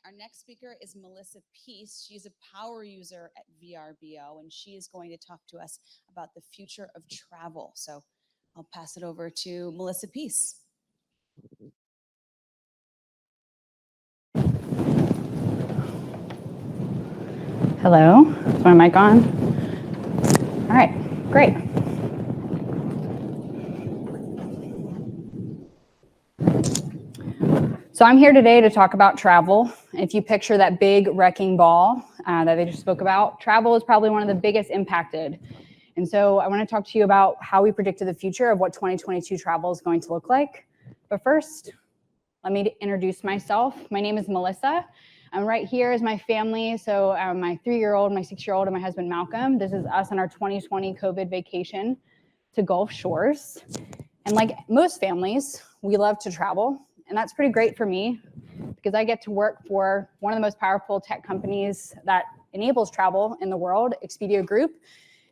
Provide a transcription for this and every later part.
Our next speaker is Melissa Peace. She's a power user at VRBO, and she is going to talk to us about the future of travel. So I'll pass it over to Melissa Peace. Hello, is my mic on? All right, great. So I'm here today to talk about travel. If you picture that big wrecking ball that they just spoke about, travel is probably one of the biggest impacted. And so I want to talk to you about how we predicted the future of what 2022 travel is going to look like. But first, let me introduce myself. My name is Melissa. I'm right here is my family. So my 3-year-old, my 6-year-old, and my husband Malcolm. This is us on our 2020 COVID vacation to Gulf Shores. And like most families, we love to travel. And that's pretty great for me because I get to work for one of the most powerful tech companies that enables travel in the world, Expedia Group.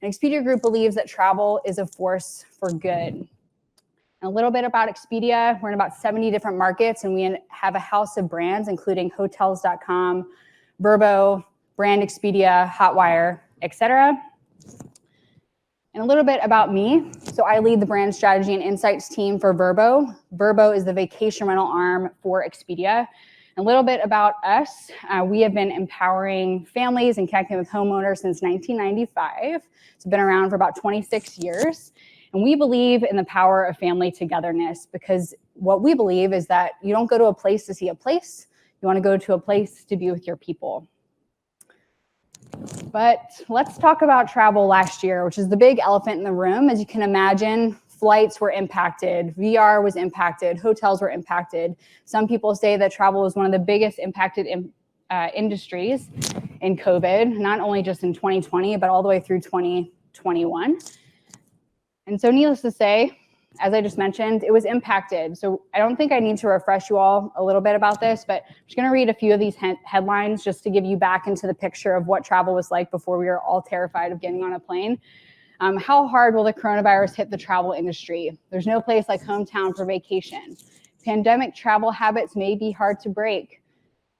And Expedia Group believes that travel is a force for good. And a little bit about Expedia, we're in about 70 different markets, and we have a house of brands, including Hotels.com, VRBO, Brand Expedia, Hotwire, etc. And a little bit about me. So I lead the brand strategy and insights team for VRBO. VRBO is the vacation rental arm for Expedia. A little bit about us. We have been empowering families and connecting with homeowners since 1995. It's been around for about 26 years. And we believe in the power of family togetherness because what we believe is that you don't go to a place to see a place. You want to go to a place to be with your people. But let's talk about travel last year, which is the big elephant in the room. As you can imagine, flights were impacted, VR was impacted, hotels were impacted. Some people say that travel was one of the biggest impacted industries in COVID, not only just in 2020, but all the way through 2021. And so needless to say, as I just mentioned, it was impacted. So I don't think I need to refresh you all a little bit about this, but I'm just going to read a few of these headlines just to give you back into the picture of what travel was like before we were all terrified of getting on a plane. How hard will the coronavirus hit the travel industry? There's no place like hometown for vacation. Pandemic travel habits may be hard to break.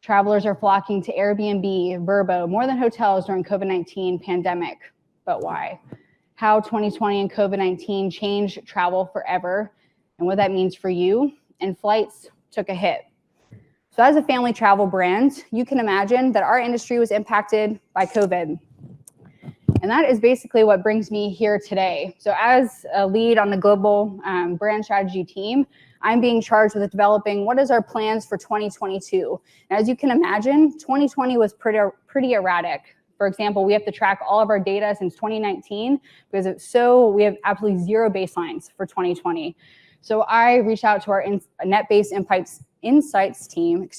Travelers are flocking to Airbnb, VRBO, more than hotels during COVID-19 pandemic. But why? How 2020 and COVID-19 changed travel forever and what that means for you, and flights took a hit. So as a family travel brand, you can imagine that our industry was impacted by COVID. And that is basically what brings me here today. So as a lead on the global brand strategy team, I'm being charged with developing what is our plans for 2022. And as you can imagine, 2020 was pretty erratic. For example, we have to track all of our data since 2019 because we have absolutely zero baselines for 2020. So I reached out to our net-based insights team,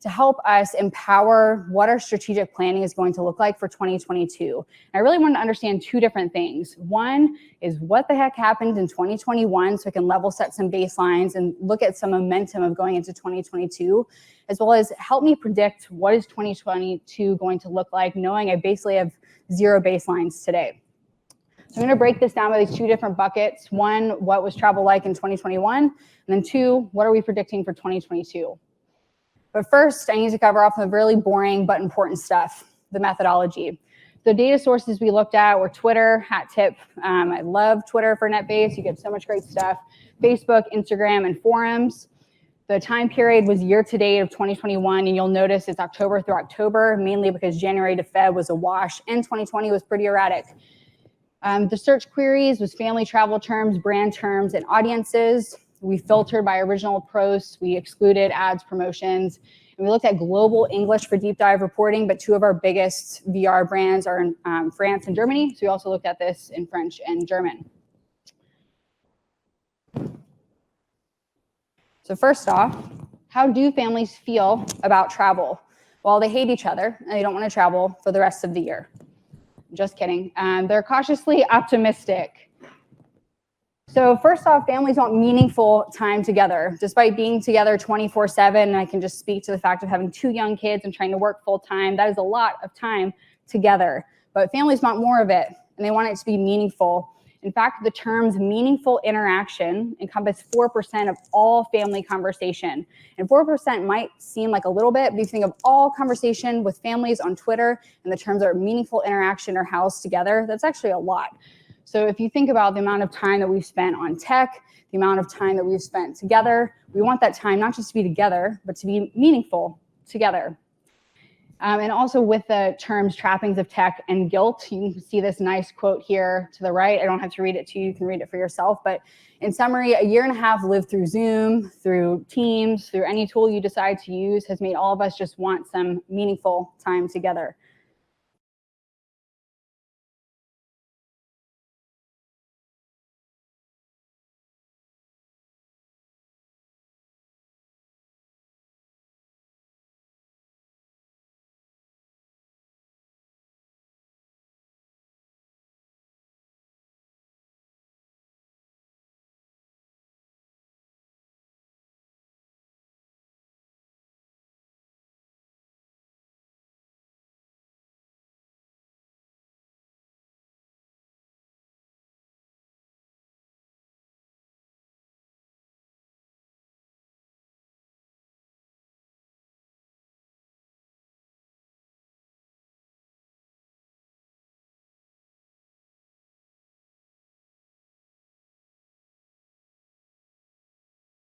to help us empower what our strategic planning is going to look like for 2022. And I really want to understand two different things. One is what the heck happened in 2021 so I can level set some baselines and look at some momentum of going into 2022, as well as help me predict what is 2022 going to look like, knowing I basically have zero baselines today. So I'm going to break this down by these two different buckets. One, what was travel like in 2021? And then two, what are we predicting for 2022? But first, I need to cover off the really boring but important stuff, the methodology. The data sources we looked at were Twitter, hat tip. I love Twitter for NetBase. You get so much great stuff. Facebook, Instagram, and forums. The time period was year to date of 2021, and you'll notice it's October through October, mainly because January to Feb was a wash, and 2020 was pretty erratic. The search queries was family travel terms, brand terms, and audiences. We filtered by original posts. We excluded ads, promotions. And we looked at global English for deep dive reporting, but two of our biggest VR brands are in France and Germany. So we also looked at this in French and German. So first off, how do families feel about travel? Well, they hate each other and they don't want to travel for the rest of the year. Just kidding. They're cautiously optimistic. So first off, families want meaningful time together. Despite being together 24/7, and I can just speak to the fact of having 2 young kids and trying to work full time, that is a lot of time together. But families want more of it, and they want it to be meaningful. In fact, the terms meaningful interaction encompass 4% of all family conversation. And 4% might seem like a little bit, but if you think of all conversation with families on Twitter and the terms are meaningful interaction or housed together, that's actually a lot. So if you think about the amount of time that we've spent on tech, the amount of time that we've spent together, we want that time not just to be together, but to be meaningful together. And also with the terms trappings of tech and guilt, you can see this nice quote here to the right. I don't have to read it to you, you can read it for yourself. But in summary, a year and a half lived through Zoom, through Teams, through any tool you decide to use has made all of us just want some meaningful time together.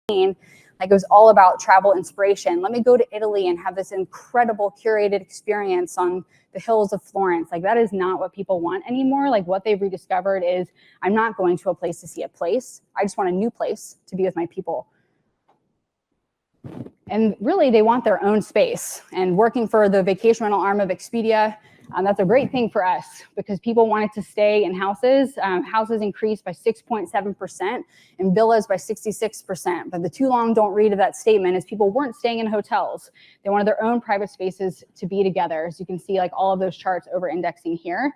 Like it was all about travel inspiration. Let me go to Italy and have this incredible curated experience on the hills of Florence. Like that is not what people want anymore. Like what they've rediscovered is I'm not going to a place to see a place. I just want a new place to be with my people. And really they want their own space. And working for the vacation rental arm of Expedia, that's a great thing for us because people wanted to stay in houses. Houses increased by 6.7% and villas by 66%. But the too long don't read of that statement is people weren't staying in hotels. They wanted their own private spaces to be together. As you can see, like all of those charts over indexing here.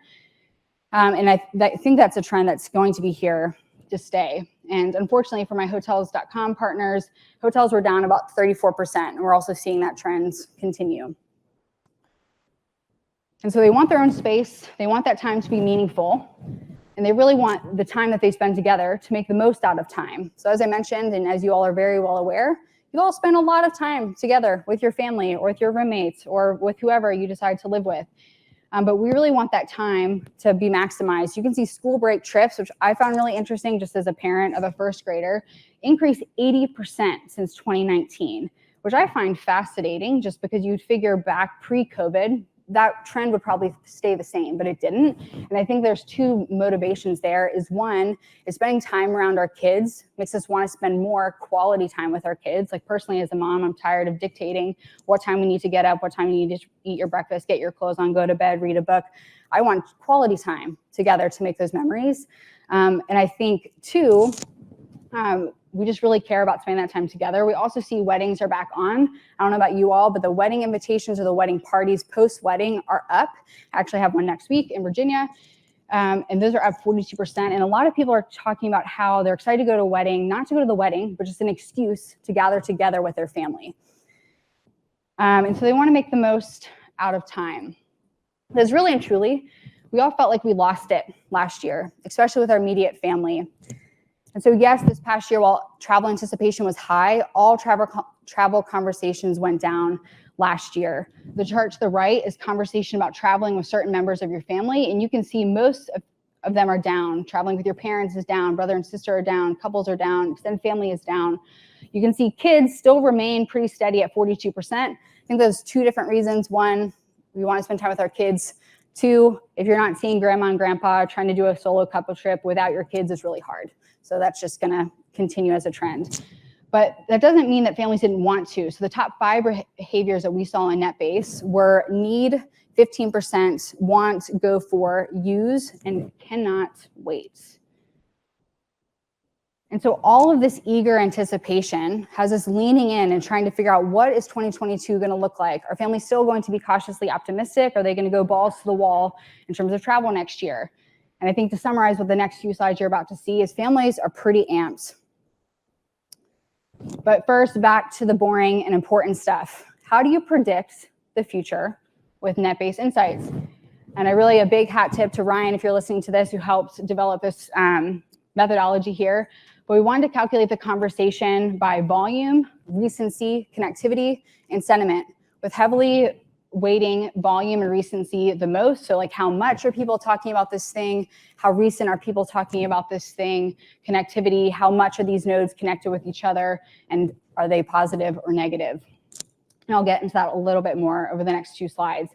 And I think that's a trend that's going to be here to stay. And unfortunately for my hotels.com partners, hotels were down about 34%. And we're also seeing that trend continue. And so they want their own space, they want that time to be meaningful, and they really want the time that they spend together to make the most out of time. So as I mentioned, and as you all are very well aware, you all spend a lot of time together with your family or with your roommates or with whoever you decide to live with. But we really want that time to be maximized. You can see school break trips, which I found really interesting just as a parent of a first grader, increased 80% since 2019, which I find fascinating just because you'd figure back pre-COVID, that trend would probably stay the same, but it didn't. And I think there's two motivations there. Is one is spending time around our kids makes us want to spend more quality time with our kids. Like personally as a mom, I'm tired of dictating what time we need to get up, what time you need to eat your breakfast, get your clothes on, go to bed, read a book. I want quality time together to make those memories. And I think two, we just really care about spending that time together. We also see weddings are back on. I don't know about you all, but the wedding invitations or the wedding parties post-wedding are up. I actually have one next week in Virginia. And those are up 42%. And a lot of people are talking about how they're excited to go to a wedding, not to go to the wedding, but just an excuse to gather together with their family. And so they want to make the most out of time. Because really and truly, we all felt like we lost it last year, especially with our immediate family. And so yes, this past year, while travel anticipation was high, all travel conversations went down last year. The chart to the right is conversation about traveling with certain members of your family, and you can see most of them are down. Traveling with your parents is down, brother and sister are down, couples are down, extended family is down. You can see kids still remain pretty steady at 42%. I think there's two different reasons. One, we want to spend time with our kids. Two, if you're not seeing grandma and grandpa, trying to do a solo couple trip without your kids is really hard. So that's just going to continue as a trend. But that doesn't mean that families didn't want to. So the top 5 behaviors that we saw in NetBase were need, 15%, want, go for, use, and cannot wait. And so all of this eager anticipation has us leaning in and trying to figure out what is 2022 going to look like? Are families still going to be cautiously optimistic? Are they going to go balls to the wall in terms of travel next year? And I think to summarize what the next few slides you're about to see is families are pretty amped. But first, back to the boring and important stuff. How do you predict the future with NetBase Insights? And a big hat tip to Ryan, if you're listening to this, who helped develop this methodology here. But we wanted to calculate the conversation by volume, recency, connectivity, and sentiment, with heavily weighting volume and recency the most. So like, how much are people talking about this thing? How recent are people talking about this thing? Connectivity, how much are these nodes connected with each other? And are they positive or negative? And I'll get into that a little bit more over the next 2 slides.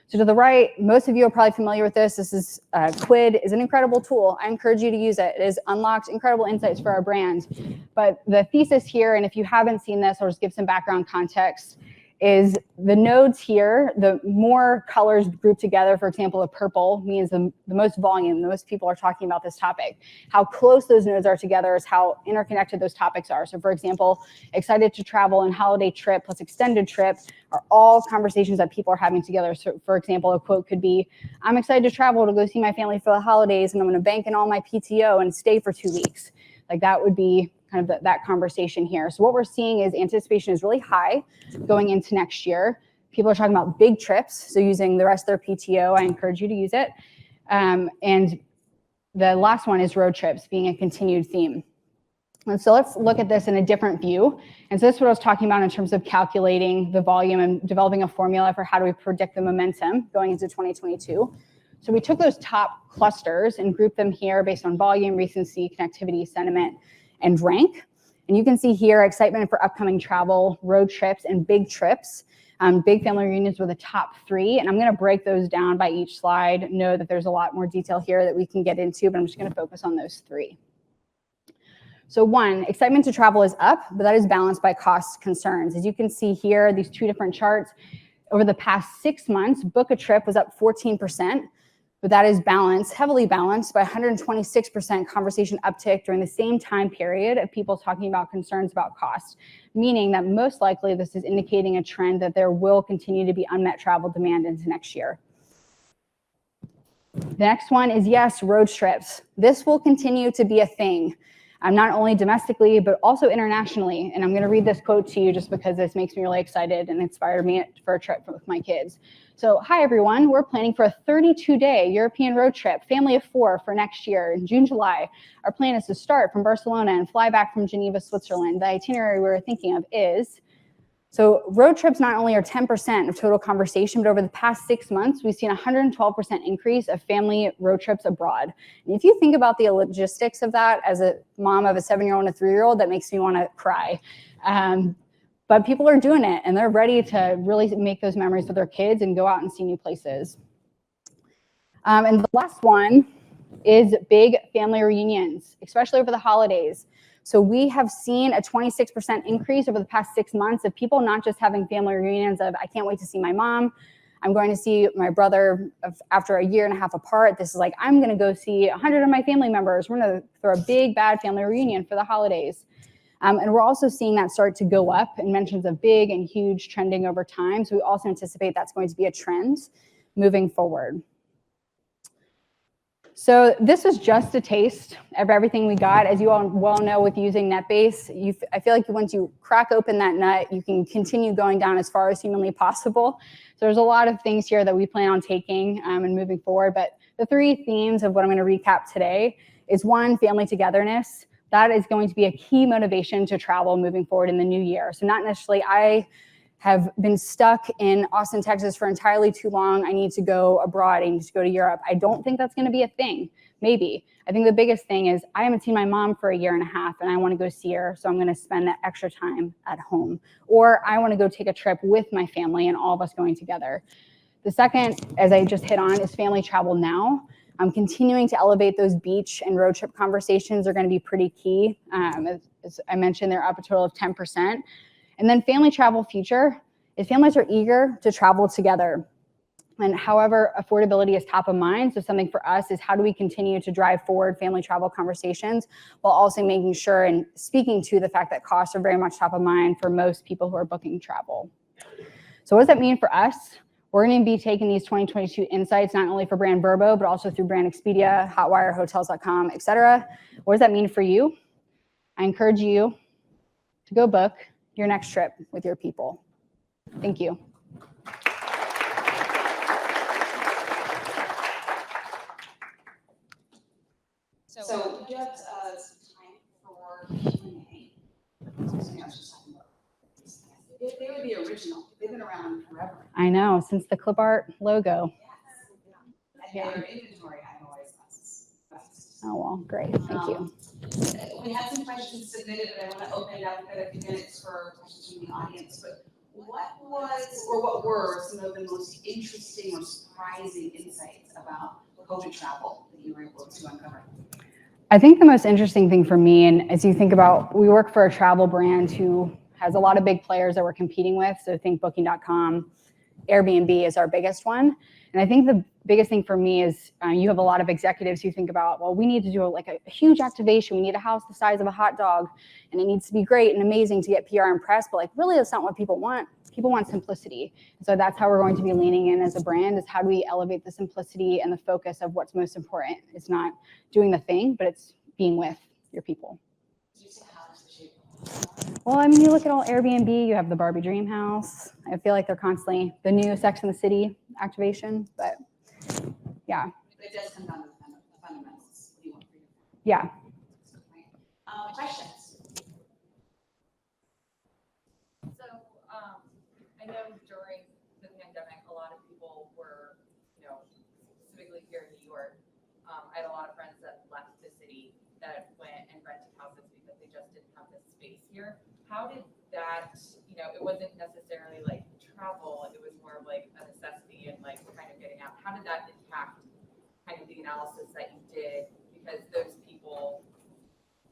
So to the right, most of you are probably familiar with this. This is Quid is an incredible tool. I encourage you to use it. It has unlocked incredible insights for our brand. But the thesis here, and if you haven't seen this, I'll just give some background context, is the nodes here, the more colors grouped together, for example, a purple means the most volume, the most people are talking about this topic. How close those nodes are together is how interconnected those topics are. So for example, excited to travel and holiday trip plus extended trip are all conversations that people are having together. So for example, a quote could be, I'm excited to travel to go see my family for the holidays and I'm gonna bank in all my PTO and stay for 2 weeks. Like that would be kind of that conversation here. So what we're seeing is anticipation is really high going into next year. People are talking about big trips, so using the rest of their PTO. I encourage you to use it. And the last one is road trips being a continued theme. And so let's look at this in a different view. And so this is what I was talking about in terms of calculating the volume and developing a formula for how do we predict the momentum going into 2022. So we took those top clusters and grouped them here based on volume, recency, connectivity, sentiment, and rank. And you can see here excitement for upcoming travel, road trips, and big trips. Big family reunions were the top 3, and I'm going to break those down by each slide. Know that there's a lot more detail here that we can get into, but I'm just going to focus on those 3. So 1, excitement to travel is up, but that is balanced by cost concerns. As you can see here, these 2 different charts, over the past 6 months, book a trip was up 14%. But that is balanced, heavily balanced by 126% conversation uptick during the same time period of people talking about concerns about cost, meaning that most likely this is indicating a trend that there will continue to be unmet travel demand into next year. The next one is, yes, road trips. This will continue to be a thing, not only domestically, but also internationally. And I'm going to read this quote to you just because this makes me really excited and inspired me for a trip with my kids. So, hi everyone, we're planning for a 32-day European road trip, family of 4 for next year in June, July. Our plan is to start from Barcelona and fly back from Geneva, Switzerland. The itinerary we're thinking of is, so road trips not only are 10% of total conversation, but over the past 6 months, we've seen a 112% increase of family road trips abroad. And if you think about the logistics of that as a mom of a 7-year-old and a 3-year-old, that makes me want to cry. But people are doing it, and they're ready to really make those memories with their kids and go out and see new places. And the last one is big family reunions, especially over the holidays. So we have seen a 26% increase over the past 6 months of people not just having family reunions of, I can't wait to see my mom, I'm going to see my brother after a year and a half apart. This is like, I'm going to go see 100 of my family members. We're going to throw a big, bad family reunion for the holidays. And we're also seeing that start to go up in mentions of big and huge trending over time. So we also anticipate that's going to be a trend moving forward. So this was just a taste of everything we got. As you all well know, with using NetBase, I feel like once you crack open that nut, you can continue going down as far as humanly possible. So there's a lot of things here that we plan on taking and moving forward. But the 3 themes of what I'm going to recap today is 1, family togetherness. That is going to be a key motivation to travel moving forward in the new year. So not necessarily, I have been stuck in Austin, Texas for entirely too long. I need to go abroad. I need to go to Europe. I don't think that's going to be a thing. Maybe. I think the biggest thing is I haven't seen my mom for a year and a half and I want to go see her. So I'm going to spend that extra time at home. Or I want to go take a trip with my family and all of us going together. The second, as I just hit on, is family travel now. I'm continuing to elevate those beach and road trip conversations are going to be pretty key. As I mentioned, they're up a total of 10%. And then family travel future is families are eager to travel together. And however, affordability is top of mind. So something for us is how do we continue to drive forward family travel conversations while also making sure and speaking to the fact that costs are very much top of mind for most people who are booking travel. So what does that mean for us? We're going to be taking these 2022 insights, not only for brand VRBO, but also through brand Expedia, Hotwire, Hotels.com, et cetera. What does that mean for you? I encourage you to go book your next trip with your people. Thank you. I know, since the clip art logo. Yeah. Their inventory, I've always best. Oh, well, great. Thank you. We had some questions submitted, but I want to open it up for a few minutes for questions from the audience. But what were some of the most interesting or surprising insights about COVID travel that you were able to uncover? I think the most interesting thing for me, and as you think about, we work for a travel brand who has a lot of big players that we're competing with. So think Booking.com, Airbnb is our biggest one. And I think the biggest thing for me is you have a lot of executives who think about, well, we need to do like a huge activation. We need a house the size of a hot dog, and it needs to be great and amazing to get PR and press. But like, really, that's not what people want. People want simplicity. So that's how we're going to be leaning in as a brand, is how do we elevate the simplicity and the focus of what's most important. It's not doing the thing, but it's being with your people. Well, I mean, you look at all Airbnb, you have the Barbie Dream House. I feel like they're constantly the new Sex and the City activation, but yeah. It does come down to the fundamentals. What do you want for your family? Yeah. Questions? So I know during the pandemic, a lot of people were, specifically here in New York, I had a lot of friends that left the city that went and rented houses because they just didn't have the space here. How did that, it wasn't necessarily like travel, it was more of like a necessity and like kind of getting out. How did that impact kind of the analysis that you did? Because those people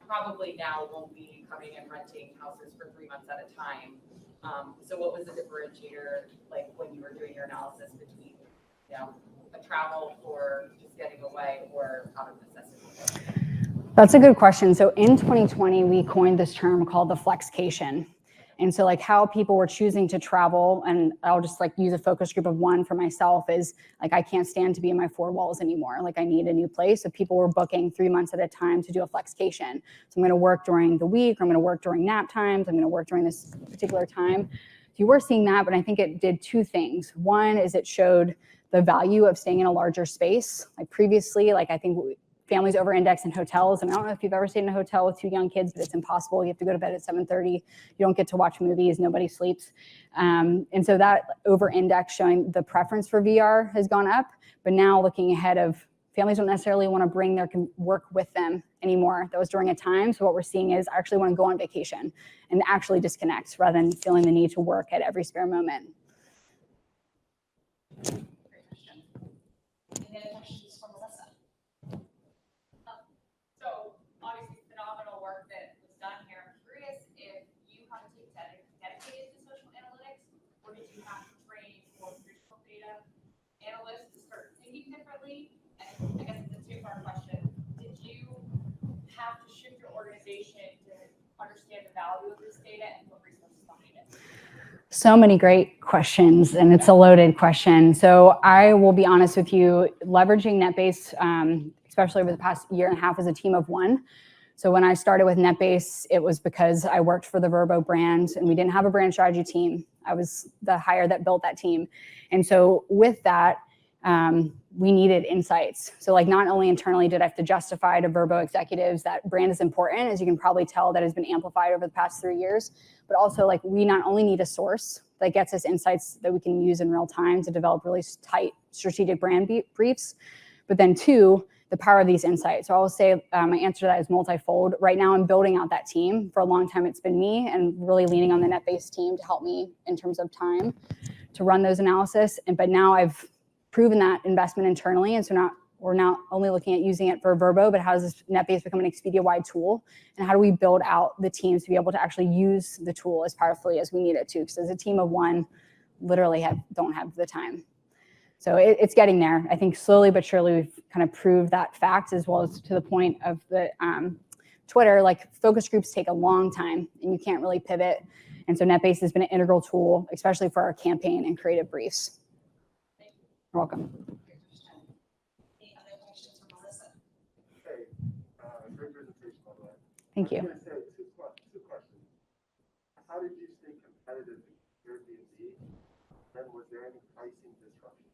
probably now won't be coming and renting houses for 3 months at a time. So what was the differentiator like when you were doing your analysis between, a travel for just getting away or out of necessity? That's a good question. So in 2020, we coined this term called the flexcation. And so like how people were choosing to travel, and I'll just like use a focus group of one for myself, is like, I can't stand to be in my four walls anymore. Like I need a new place. So people were booking 3 months at a time to do a flexcation. So I'm going to work during the week, or I'm going to work during nap times, I'm going to work during this particular time. So you were seeing that, but I think it did two things. One is it showed the value of staying in a larger space. Like previously, like I think families over-index in hotels. And I don't know if you've ever stayed in a hotel with 2 young kids, but it's impossible. You have to go to bed at 7:30. You don't get to watch movies. Nobody sleeps. And so that over-index showing the preference for VR has gone up. But now looking ahead of families don't necessarily want to bring their work with them anymore. That was during a time. So what we're seeing is I actually want to go on vacation and actually disconnect rather than feeling the need to work at every spare moment. Great question. Any other questions for Melissa? So obviously phenomenal work that was done here. I'm curious if you had to take dedicated to social analytics, or did you have to train for traditional data analysts to start thinking differently? And I guess it's a two-part question. Did you have to shift your organization to understand the value of this data and put resources behind it? So many great questions, and it's a loaded question. So I will be honest with you, leveraging NetBase, especially over the past year and a half, as a team of one. So when I started with NetBase, it was because I worked for the VRBO brand and we didn't have a brand strategy team. I was the hire that built that team. And so with that, we needed insights. So like not only internally did I have to justify to VRBO executives that brand is important, as you can probably tell, that has been amplified over the past 3 years, but also like we not only need a source that gets us insights that we can use in real time to develop really tight strategic brand briefs, but then two, the power of these insights. So I will say my answer to that is multifold. Right now I'm building out that team. For a long time it's been me, and really leaning on the NetBase team to help me in terms of time to run those analysis. But now I've proven that investment internally, and so we're not only looking at using it for VRBO, but how does this NetBase become an Expedia-wide tool, and how do we build out the teams to be able to actually use the tool as powerfully as we need it to? Because as a team of one, literally don't have the time. So it's getting there. I think slowly but surely we've kind of proved that fact, as well as to the point of the Twitter, like focus groups take a long time and you can't really pivot. And so NetBase has been an integral tool, especially for our campaign and creative briefs. You're welcome. Any other questions for Melissa? Hey, great presentation, by the way. Thank you. I'm gonna say two questions. How did you stay competitive with Airbnb? And was there any pricing disruption?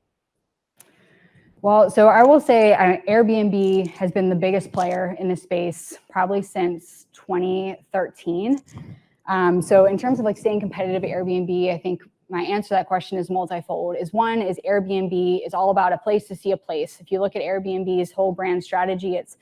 Well, so I will say Airbnb has been the biggest player in this space probably since 2013. So in terms of like staying competitive at Airbnb, I think my answer to that question is multifold. One is Airbnb is all about a place to see a place. If you look at Airbnb's whole brand strategy, it's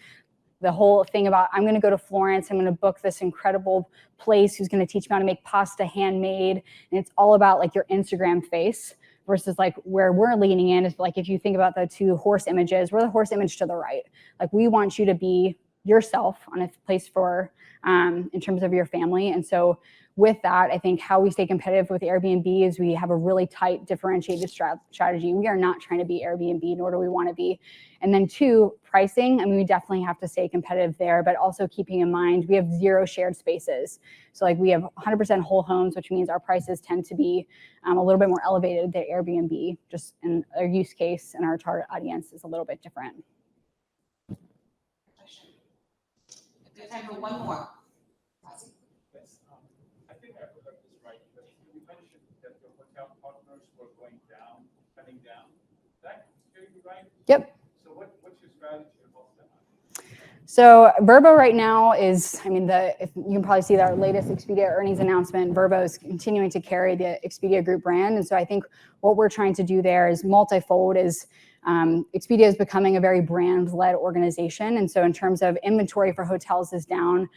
the whole thing about I'm going to go to Florence, I'm going to book this incredible place who's going to teach me how to make pasta handmade, and it's all about like your Instagram face versus like where we're leaning in is like if you think about the two horse images, we're the horse image to the right. Like we want you to be yourself on a place for in terms of your family. And so with that, I think how we stay competitive with Airbnb is we have a really tight differentiated strategy. We are not trying to be Airbnb, nor do we want to be. And then two, pricing. I mean, we definitely have to stay competitive there, but also keeping in mind we have 0 shared spaces. So like we have 100% whole homes, which means our prices tend to be a little bit more elevated than Airbnb, just in our use case and our target audience is a little bit different. We have time for one more. Yes, I think I heard this right, but you mentioned that the hotel partners were going down, cutting down. Did I hear you right? Yep. So what's your strategy about that? So VRBO right now is, I mean, if you can probably see that our latest Expedia earnings announcement, VRBO is continuing to carry the Expedia Group brand. And so I think what we're trying to do there is multifold is Expedia is becoming a very brand-led organization. And so in terms of inventory for hotels is down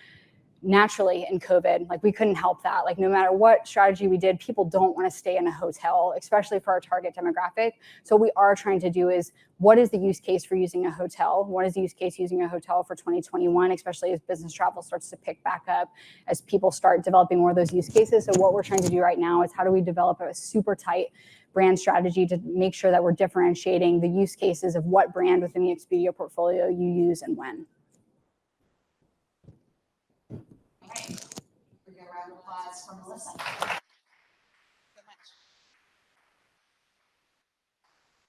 naturally in COVID. Like we couldn't help that. Like no matter what strategy we did, people don't want to stay in a hotel, especially for our target demographic. So what we are trying to do is what is the use case for using a hotel? What is the use case using a hotel for 2021, especially as business travel starts to pick back up, as people start developing more of those use cases. So what we're trying to do right now is how do we develop a super tight brand strategy to make sure that we're differentiating the use cases of what brand within the Expedia portfolio you use and when. All right. We get a round of applause for Melissa.